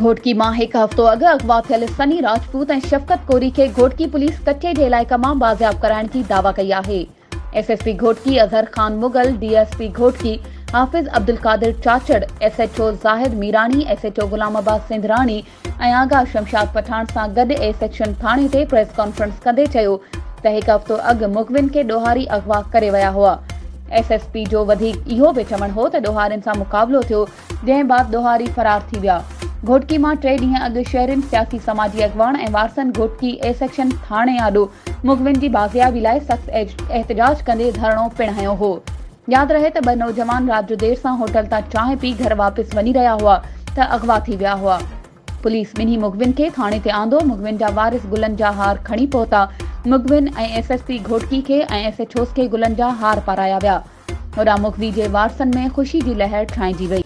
घोटकी मां हिकु हफ़्तो अॻु अगवा थियल सनी राजपूत ऐं शफ़क़त कोरी खे घोटकी पुलिस कचे जे इलाइक़े मां बाज़ियाब कराइण जी दावा कई आहे। एसएसपी घोटकी अज़हर खान मुगल, डीएसपी घोटकी हाफ़िज़ अब्दुल कादिर चाचड़, एसएचओ ज़ाहिद मीरानी, एसएचओ गुलामाबाद सिंधराणी ऐं आगा शमशाद पठान सां गॾु ए सेक्शन थाणे ते प्रेस कॉन्फ्रेंस कंदे चयो त हिकु हफ़्तो अॻु मुखबिन खे ॾोहारी अगवा करे विया हुआ। एसएसपी जो वधीक इहो बि चवणु हो त ॾोहारियुनि सां मुक़ाबिलो थियो, जंहिं बाद ॾोहारी फरार थी विया। घोटकी मां 3 ॾींहं अॻु शहरियुनि, सियासी समाजी अॻवान ऐं वारसनि घोटकी ए सेक्शन थाणे आॾो मुखबिन जी बाज़ियाबी लाइ सख़्त एहतजाज कंदे धरणो पिणु हंयो हो। यादि रहे त 2 नौजवान राति जो देर सां होटल तां चांहि पी घर वापसि वञी रहिया हुआ त अगवा थी विया हुआ। पुलिस ॿिन्ही मुखबिन खे थाणे ते आंदो। मुखबिन जा वारिस गुलनि जा हार खणी पहुता। मुखबिन ऐं एसएसपी घोटकी खे ऐं एसएचओस खे गुलनि जा हार पाराया विया। होॾां मुखबी जे वारसनि में ख़ुशी जी लहर छांइजी वई।